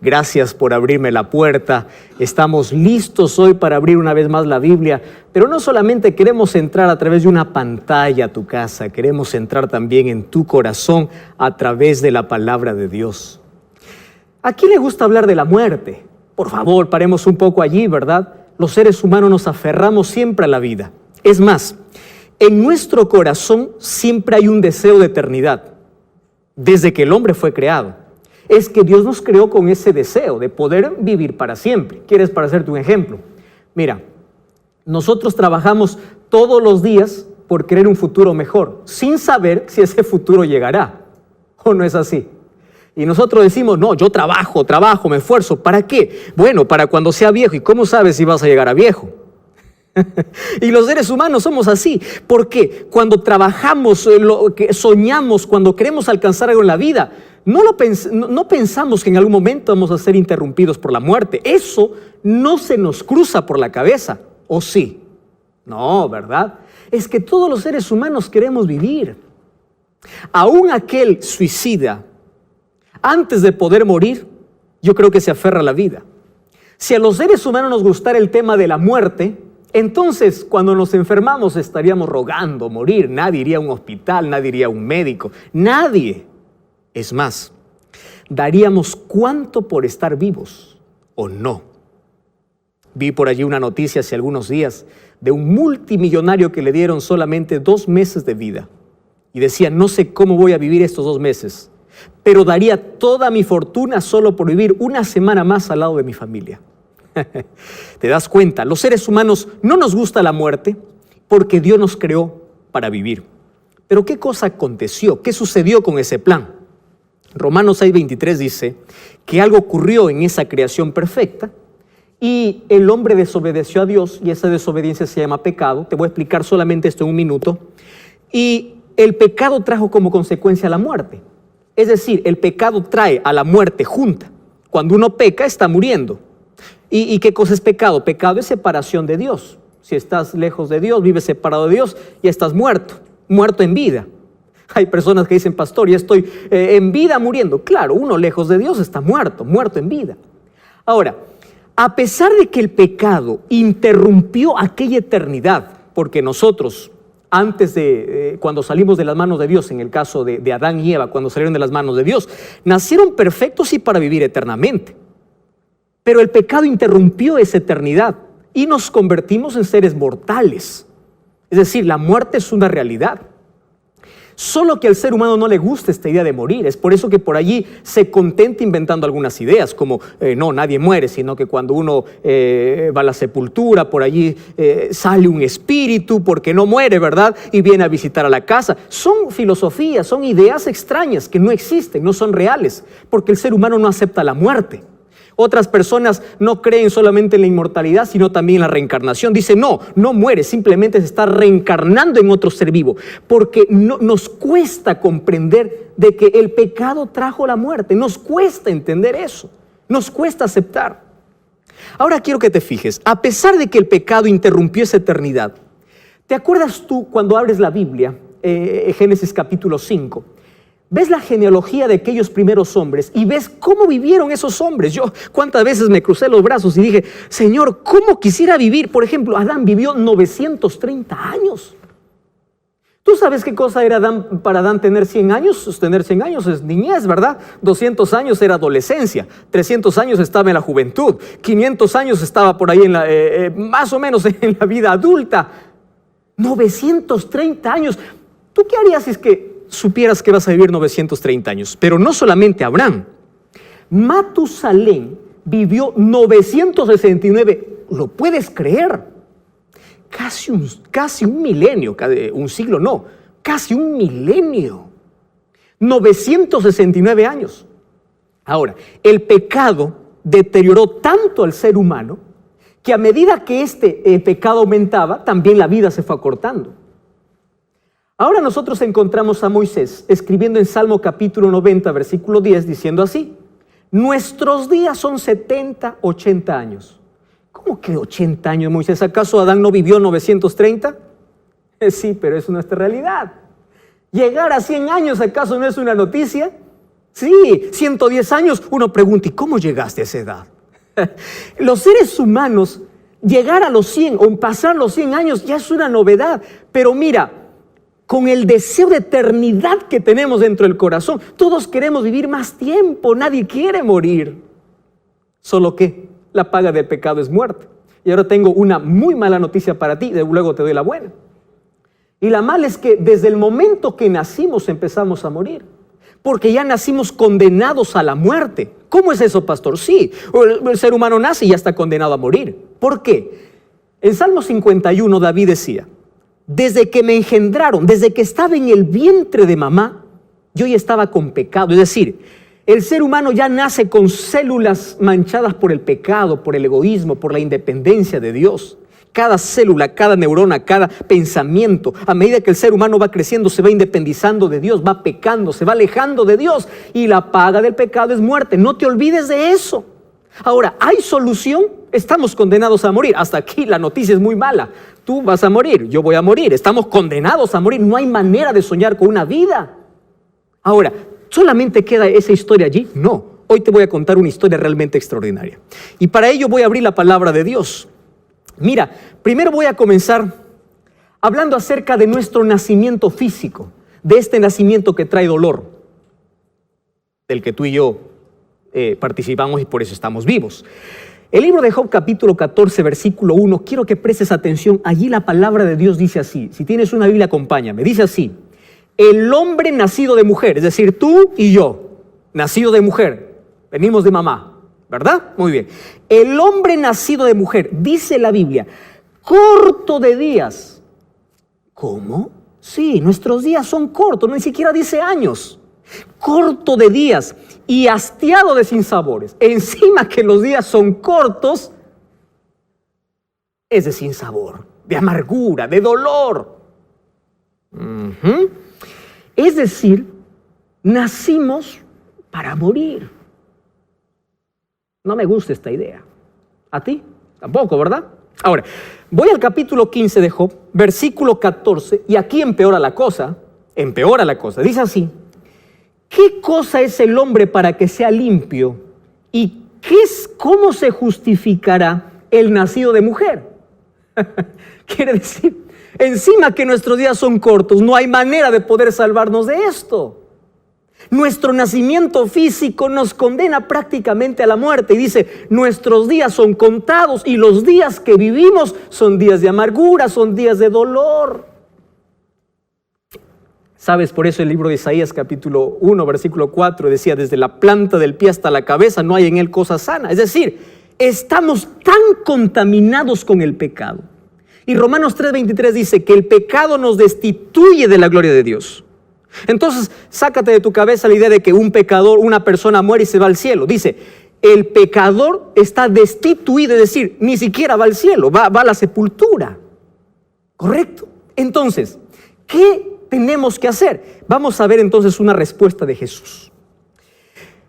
Gracias por abrirme la puerta. Estamos listos hoy para abrir una vez más la Biblia, pero no solamente queremos entrar a través de una pantalla a tu casa, queremos entrar también en tu corazón a través de la palabra de Dios. ¿A quién le gusta hablar de la muerte? Por favor, paremos un poco allí, ¿verdad? Los seres humanos nos aferramos siempre a la vida. Es más, en nuestro corazón siempre hay un deseo de eternidad, desde que el hombre fue creado. Es que Dios nos creó con ese deseo de poder vivir para siempre. ¿Quieres para hacerte un ejemplo? Mira, nosotros trabajamos todos los días por querer un futuro mejor, sin saber si ese futuro llegará. ¿O no es así? Y nosotros decimos, no, yo trabajo, me esfuerzo. ¿Para qué? Bueno, para cuando sea viejo. ¿Y cómo sabes si vas a llegar a viejo? Y los seres humanos somos así, porque cuando trabajamos, soñamos, cuando queremos alcanzar algo en la vida, no pensamos que en algún momento vamos a ser interrumpidos por la muerte. Eso no se nos cruza por la cabeza, ¿o sí? No, ¿verdad? Es que todos los seres humanos queremos vivir. Aún aquel suicida, antes de poder morir, yo creo que se aferra a la vida. Si a los seres humanos nos gustara el tema de la muerte, entonces cuando nos enfermamos estaríamos rogando morir. Nadie iría a un hospital, nadie iría a un médico, nadie. Es más, daríamos cuánto por estar vivos o no. Vi por allí una noticia hace algunos días de un multimillonario que le dieron solamente 2 meses de vida. Y decía, no sé cómo voy a vivir estos 2 meses, pero daría toda mi fortuna solo por vivir una semana más al lado de mi familia. ¿Te das cuenta? Los seres humanos no nos gusta la muerte porque Dios nos creó para vivir. Pero ¿qué cosa aconteció? ¿Qué sucedió con ese plan? Romanos 6:23 dice que algo ocurrió en esa creación perfecta y el hombre desobedeció a Dios y esa desobediencia se llama pecado. Te voy a explicar solamente esto en un minuto. Y el pecado trajo como consecuencia la muerte. Es decir, el pecado trae a la muerte junta. Cuando uno peca, está muriendo. ¿Y qué cosa es pecado? Pecado es separación de Dios. Si estás lejos de Dios, vives separado de Dios, ya estás muerto en vida. Hay personas que dicen, pastor, ya estoy en vida muriendo. Claro, uno lejos de Dios está muerto en vida. Ahora, a pesar de que el pecado interrumpió aquella eternidad, porque nosotros, antes de cuando salimos de las manos de Dios, en el caso de Adán y Eva, cuando salieron de las manos de Dios, nacieron perfectos y para vivir eternamente. Pero el pecado interrumpió esa eternidad y nos convertimos en seres mortales. Es decir, la muerte es una realidad. Solo que al ser humano no le gusta esta idea de morir. Es por eso que por allí se contenta inventando algunas ideas, como no, nadie muere, sino que cuando uno va a la sepultura, por allí sale un espíritu porque no muere, ¿verdad? Y viene a visitar a la casa. Son filosofías, son ideas extrañas que no existen, no son reales, porque el ser humano no acepta la muerte. Otras personas no creen solamente en la inmortalidad, sino también en la reencarnación. Dicen, no muere, simplemente se está reencarnando en otro ser vivo. Porque nos cuesta comprender de que el pecado trajo la muerte. Nos cuesta entender eso. Nos cuesta aceptar. Ahora quiero que te fijes, a pesar de que el pecado interrumpió esa eternidad, ¿te acuerdas tú cuando abres la Biblia, Génesis capítulo 5? Ves la genealogía de aquellos primeros hombres y ves cómo vivieron esos hombres. Yo cuántas veces me crucé los brazos y dije, Señor, ¿cómo quisiera vivir? Por ejemplo, Adán vivió 930 años. ¿Tú sabes qué cosa era para Adán tener 100 años? Tener 100 años es niñez, ¿verdad? 200 años era adolescencia, 300 años estaba en la juventud, 500 años estaba por ahí más o menos en la vida adulta. 930 años. ¿Tú qué harías si es que supieras que vas a vivir 930 años? Pero no solamente Abraham. Matusalén vivió 969. ¿Lo puedes creer? Casi un milenio, un siglo no, casi un milenio. 969 años. Ahora, el pecado deterioró tanto al ser humano que a medida que este pecado aumentaba, también la vida se fue acortando. Ahora nosotros encontramos a Moisés escribiendo en Salmo capítulo 90, versículo 10, diciendo así: nuestros días son 70, 80 años. ¿Cómo que 80 años, Moisés? ¿Acaso Adán no vivió 930? Sí, pero es nuestra realidad. ¿Llegar a 100 años acaso no es una noticia? Sí, 110 años. Uno pregunta, ¿y cómo llegaste a esa edad? Los seres humanos, llegar a los 100 o pasar los 100 años ya es una novedad. Pero mira, con el deseo de eternidad que tenemos dentro del corazón, todos queremos vivir más tiempo, nadie quiere morir. Solo que la paga del pecado es muerte. Y ahora tengo una muy mala noticia para ti, luego te doy la buena. Y la mala es que desde el momento que nacimos empezamos a morir, porque ya nacimos condenados a la muerte. ¿Cómo es eso, pastor? Sí, el ser humano nace y ya está condenado a morir. ¿Por qué? En Salmo 51 David decía, desde que me engendraron, desde que estaba en el vientre de mamá, yo ya estaba con pecado. Es decir, el ser humano ya nace con células manchadas por el pecado, por el egoísmo, por la independencia de Dios. Cada célula, cada neurona, cada pensamiento, a medida que el ser humano va creciendo, se va independizando de Dios, va pecando, se va alejando de Dios. Y la paga del pecado es muerte. No te olvides de eso. Ahora, ¿hay solución? Estamos condenados a morir. Hasta aquí la noticia es muy mala. Tú vas a morir, yo voy a morir. Estamos condenados a morir. No hay manera de soñar con una vida. Ahora, ¿solamente queda esa historia allí? No. Hoy te voy a contar una historia realmente extraordinaria. Y para ello voy a abrir la palabra de Dios. Mira, primero voy a comenzar hablando acerca de nuestro nacimiento físico, de este nacimiento que trae dolor, del que tú y yo participamos y por eso estamos vivos. El libro de Job, capítulo 14, versículo 1, quiero que prestes atención. Allí la palabra de Dios dice así. Si tienes una Biblia, acompáñame. Dice así: el hombre nacido de mujer, es decir, tú y yo, nacido de mujer, venimos de mamá, ¿verdad? Muy bien. El hombre nacido de mujer, dice la Biblia, corto de días. ¿Cómo? Sí, nuestros días son cortos, no ni siquiera dice años. Corto de días y hastiado de sinsabores. Encima que los días son cortos, es de sinsabor, de amargura, de dolor. Es decir, nacimos para morir. No me gusta esta idea. ¿A ti? Tampoco, ¿verdad? Ahora, voy al capítulo 15 de Job, versículo 14, y aquí empeora la cosa. Dice así: ¿qué cosa es el hombre para que sea limpio? ¿Y cómo se justificará el nacido de mujer? Quiere decir, encima que nuestros días son cortos, no hay manera de poder salvarnos de esto. Nuestro nacimiento físico nos condena prácticamente a la muerte. Y dice, nuestros días son contados y los días que vivimos son días de amargura, son días de dolor. ¿Sabes? Por eso el libro de Isaías, capítulo 1, versículo 4, decía, desde la planta del pie hasta la cabeza no hay en él cosa sana. Es decir, estamos tan contaminados con el pecado. Y Romanos 3:23 dice que el pecado nos destituye de la gloria de Dios. Entonces, sácate de tu cabeza la idea de que un pecador, una persona muere y se va al cielo. Dice, el pecador está destituido, es decir, ni siquiera va al cielo, va a la sepultura. ¿Correcto? Entonces, ¿qué tenemos que hacer? Vamos a ver entonces una respuesta de Jesús.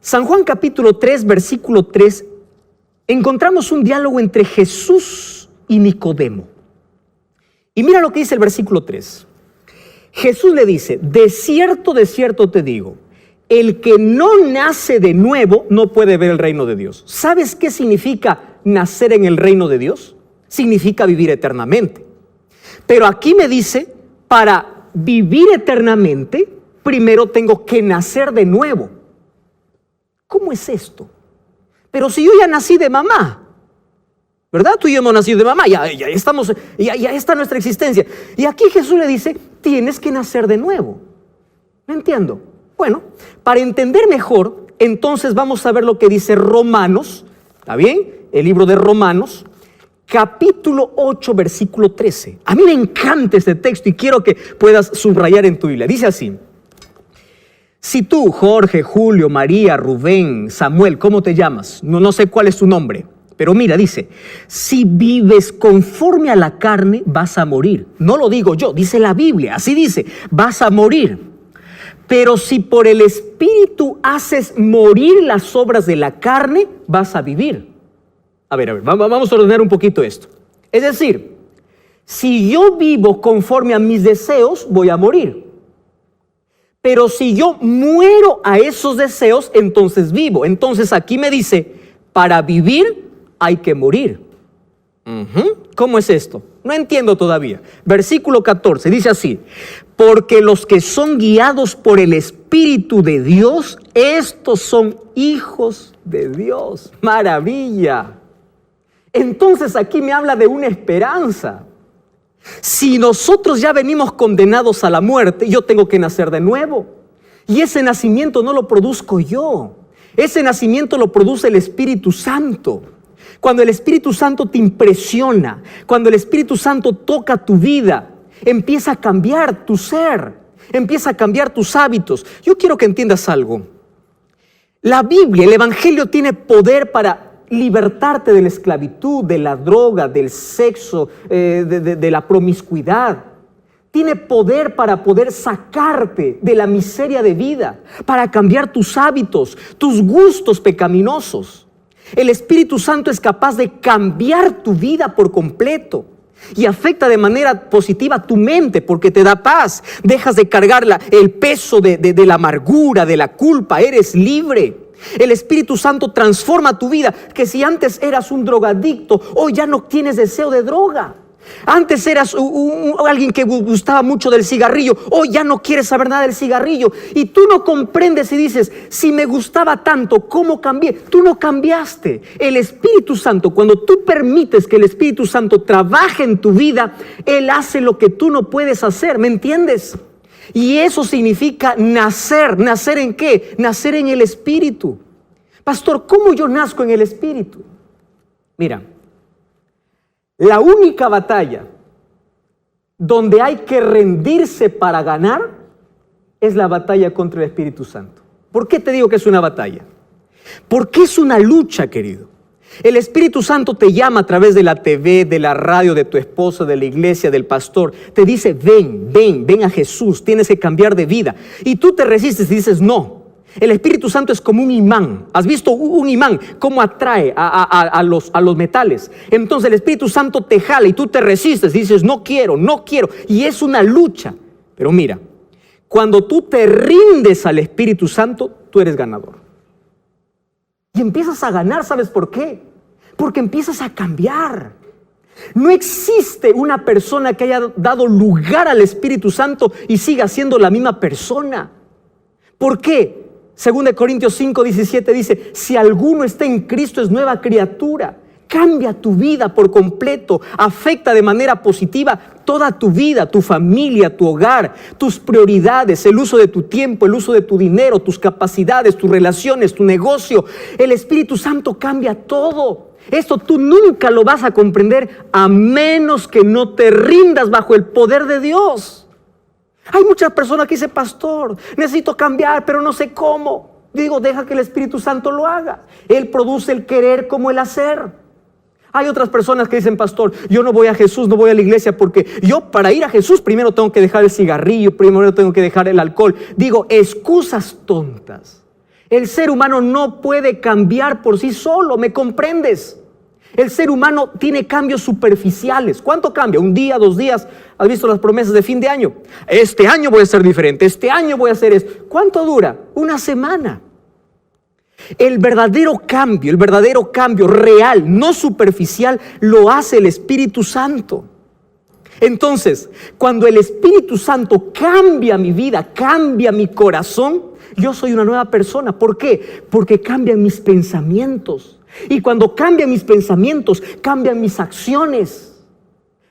San Juan capítulo 3, versículo 3, encontramos un diálogo entre Jesús y Nicodemo. Y mira lo que dice el versículo 3. Jesús le dice, de cierto te digo, el que no nace de nuevo no puede ver el reino de Dios. ¿Sabes qué significa nacer en el reino de Dios? Significa vivir eternamente. Pero aquí me dice, para vivir eternamente, primero tengo que nacer de nuevo. ¿Cómo es esto? Pero si yo ya nací de mamá, ¿verdad? Tú y yo hemos nacido de mamá, ya está nuestra existencia. Y aquí Jesús le dice, tienes que nacer de nuevo. No entiendo. Bueno, para entender mejor, entonces vamos a ver lo que dice Romanos, ¿está bien? El libro de Romanos, capítulo 8, versículo 13. A mí me encanta este texto y quiero que puedas subrayar en tu Biblia. Dice así: si tú, Jorge, Julio, María, Rubén, Samuel, ¿cómo te llamas? No sé cuál es tu nombre. Pero mira, dice, si vives conforme a la carne, vas a morir. No lo digo yo, dice la Biblia, así dice, vas a morir. Pero si por el Espíritu haces morir las obras de la carne, vas a vivir. A ver, vamos a ordenar un poquito esto. Es decir, si yo vivo conforme a mis deseos, voy a morir. Pero si yo muero a esos deseos, entonces vivo. Entonces aquí me dice, para vivir hay que morir. ¿Cómo es esto? No entiendo todavía. Versículo 14 dice así: porque los que son guiados por el Espíritu de Dios, estos son hijos de Dios. ¡Maravilla! Entonces aquí me habla de una esperanza. Si nosotros ya venimos condenados a la muerte, yo tengo que nacer de nuevo. Y ese nacimiento no lo produzco yo. Ese nacimiento lo produce el Espíritu Santo. Cuando el Espíritu Santo te impresiona, cuando el Espíritu Santo toca tu vida, empieza a cambiar tu ser, empieza a cambiar tus hábitos. Yo quiero que entiendas algo. La Biblia, el Evangelio tiene poder para libertarte de la esclavitud, de la droga, del sexo, de la promiscuidad. Tiene poder para poder sacarte de la miseria de vida, para cambiar tus hábitos, tus gustos pecaminosos. El Espíritu Santo es capaz de cambiar tu vida por completo y afecta de manera positiva tu mente porque te da paz. Dejas de cargar el peso de la amargura, de la culpa, eres libre. El Espíritu Santo transforma tu vida, que si antes eras un drogadicto, hoy ya no tienes deseo de droga. Antes eras alguien que gustaba mucho del cigarrillo, hoy ya no quieres saber nada del cigarrillo. Y tú no comprendes y dices, si me gustaba tanto, ¿cómo cambié? Tú no cambiaste. El Espíritu Santo, cuando tú permites que el Espíritu Santo trabaje en tu vida, Él hace lo que tú no puedes hacer, ¿me entiendes? Y eso significa nacer. ¿Nacer en qué? Nacer en el Espíritu. Pastor, ¿cómo yo nazco en el Espíritu? Mira, la única batalla donde hay que rendirse para ganar es la batalla contra el Espíritu Santo. ¿Por qué te digo que es una batalla? Porque es una lucha, querido. El Espíritu Santo te llama a través de la TV, de la radio, de tu esposa, de la iglesia, del pastor. Te dice, ven a Jesús, tienes que cambiar de vida. Y tú te resistes y dices, no. El Espíritu Santo es como un imán. ¿Has visto un imán? ¿Cómo atrae a los metales? Entonces el Espíritu Santo te jala y tú te resistes y dices, no quiero. Y es una lucha. Pero mira, cuando tú te rindes al Espíritu Santo, tú eres ganador. Y empiezas a ganar, ¿sabes por qué? Porque empiezas a cambiar. No existe una persona que haya dado lugar al Espíritu Santo y siga siendo la misma persona. ¿Por qué? 2 Corintios 5:17 dice, si alguno está en Cristo es nueva criatura. Cambia tu vida por completo, afecta de manera positiva toda tu vida, tu familia, tu hogar, tus prioridades, el uso de tu tiempo, el uso de tu dinero, tus capacidades, tus relaciones, tu negocio. El Espíritu Santo cambia todo. Esto tú nunca lo vas a comprender a menos que no te rindas bajo el poder de Dios. Hay muchas personas que dicen, pastor, necesito cambiar, pero no sé cómo. Digo, deja que el Espíritu Santo lo haga. Él produce el querer como el hacer. Hay otras personas que dicen, pastor, yo no voy a Jesús, no voy a la iglesia porque yo para ir a Jesús primero tengo que dejar el cigarrillo, primero tengo que dejar el alcohol. Digo, excusas tontas. El ser humano no puede cambiar por sí solo, ¿me comprendes? El ser humano tiene cambios superficiales. ¿Cuánto cambia? ¿Un día, 2 días? ¿Has visto las promesas de fin de año? Este año voy a ser diferente, este año voy a hacer esto. ¿Cuánto dura? 1 semana. El verdadero cambio real, no superficial, lo hace el Espíritu Santo. Entonces, cuando el Espíritu Santo cambia mi vida, cambia mi corazón, yo soy una nueva persona. ¿Por qué? Porque cambian mis pensamientos. Y cuando cambian mis pensamientos, cambian mis acciones.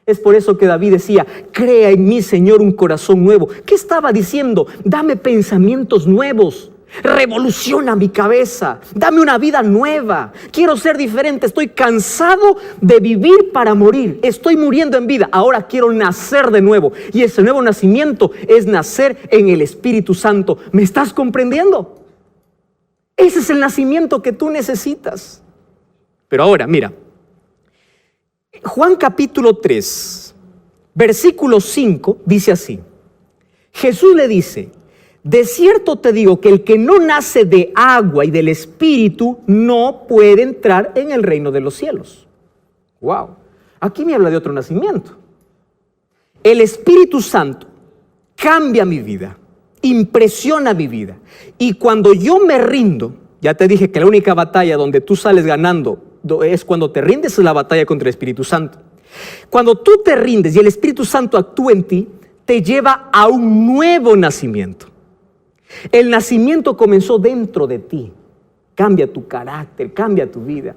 Es por eso que David decía, crea en mí, Señor, un corazón nuevo. ¿Qué estaba diciendo? Dame pensamientos nuevos. Revoluciona mi cabeza, dame una vida nueva, quiero ser diferente, estoy cansado de vivir para morir, estoy muriendo en vida, ahora quiero nacer de nuevo. Y ese nuevo nacimiento es nacer en el Espíritu Santo. ¿Me estás comprendiendo? Ese es el nacimiento que tú necesitas. Pero ahora, mira, Juan capítulo 3, versículo 5 dice así, Jesús le dice, de cierto te digo que el que no nace de agua y del Espíritu no puede entrar en el reino de los cielos. Wow, aquí me habla de otro nacimiento. El Espíritu Santo cambia mi vida, impresiona mi vida. Y cuando yo me rindo, ya te dije que la única batalla donde tú sales ganando es cuando te rindes, es la batalla contra el Espíritu Santo. Cuando tú te rindes y el Espíritu Santo actúa en ti, te lleva a un nuevo nacimiento. El nacimiento comenzó dentro de ti. Cambia tu carácter, cambia tu vida.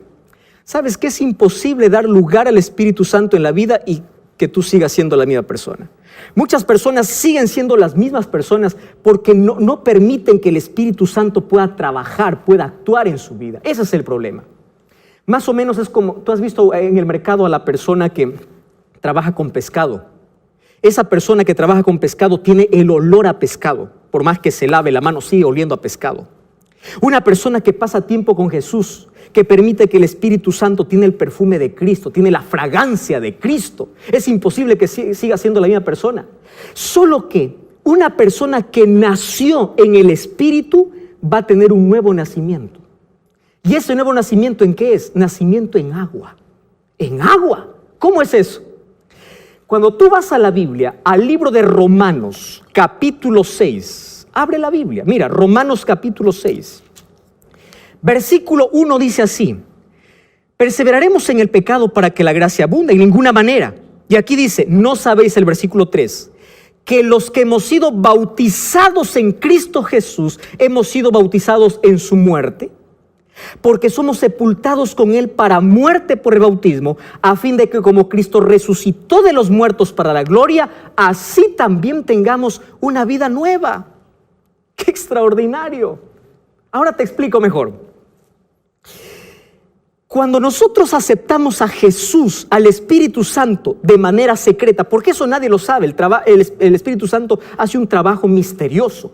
¿Sabes que es imposible dar lugar al Espíritu Santo en la vida y que tú sigas siendo la misma persona? Muchas personas siguen siendo las mismas personas porque no permiten que el Espíritu Santo pueda trabajar, pueda actuar en su vida. Ese es el problema. Más o menos es como, tú has visto en el mercado a la persona que trabaja con pescado. Esa persona que trabaja con pescado tiene el olor a pescado. Por más que se lave la mano, sigue oliendo a pescado. Una persona que pasa tiempo con Jesús, que permite que el Espíritu Santo tiene el perfume de Cristo, tiene la fragancia de Cristo. Es imposible que siga siendo la misma persona. Solo que una persona que nació en el Espíritu va a tener un nuevo nacimiento. ¿Y ese nuevo nacimiento en qué es? Nacimiento en agua. ¿En agua? ¿Cómo es eso? Cuando tú vas a la Biblia, al libro de Romanos, capítulo 6, abre la Biblia. Mira, Romanos capítulo 6. Versículo 1 dice así: perseveraremos en el pecado para que la gracia abunde, en ninguna manera. Y aquí dice, ¿no sabéis el versículo 3? Que los que hemos sido bautizados en Cristo Jesús, hemos sido bautizados en su muerte, porque somos sepultados con Él para muerte por el bautismo, a fin de que como Cristo resucitó de los muertos para la gloria, así también tengamos una vida nueva. ¡Qué extraordinario! Ahora te explico mejor. Cuando nosotros aceptamos a Jesús, al Espíritu Santo, de manera secreta, porque eso nadie lo sabe, el Espíritu Santo hace un trabajo misterioso.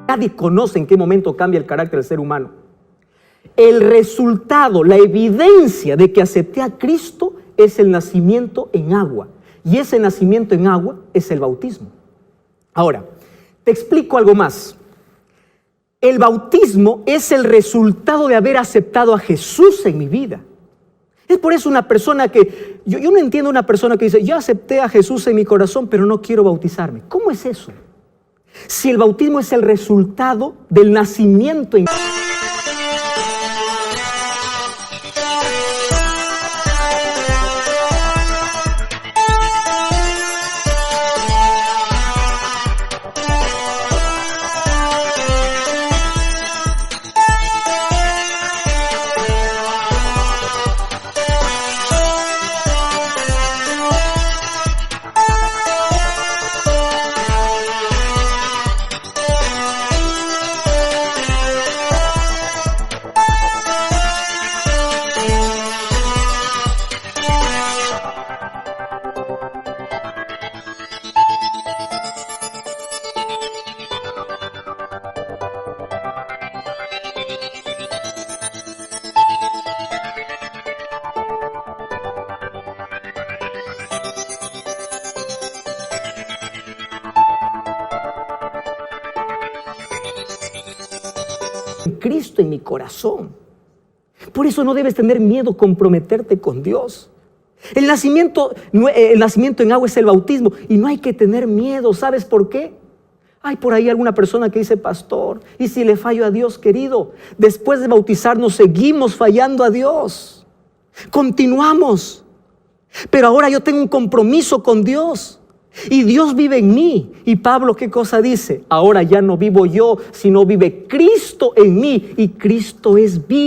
Nadie conoce en qué momento cambia el carácter del ser humano. El resultado, la evidencia de que acepté a Cristo es el nacimiento en agua. Y ese nacimiento en agua es el bautismo. Ahora, te explico algo más. El bautismo es el resultado de haber aceptado a Jesús en mi vida. Es por eso una persona que, yo no entiendo una persona que dice, yo acepté a Jesús en mi corazón, pero no quiero bautizarme. ¿Cómo es eso? Si el bautismo es el resultado del nacimiento en... Cristo en mi corazón. Por eso no debes tener miedo comprometerte con Dios. El nacimiento en agua es el bautismo y no hay que tener miedo. ¿Sabes por qué? Hay por ahí alguna persona que dice, pastor, ¿y si le fallo a Dios, querido? Después de bautizarnos seguimos fallando a Dios. Continuamos. Pero ahora yo tengo un compromiso con Dios. Y Dios vive en mí. Y Pablo, ¿qué cosa dice? Ahora ya no vivo yo, sino vive Cristo en mí. Y Cristo es vida.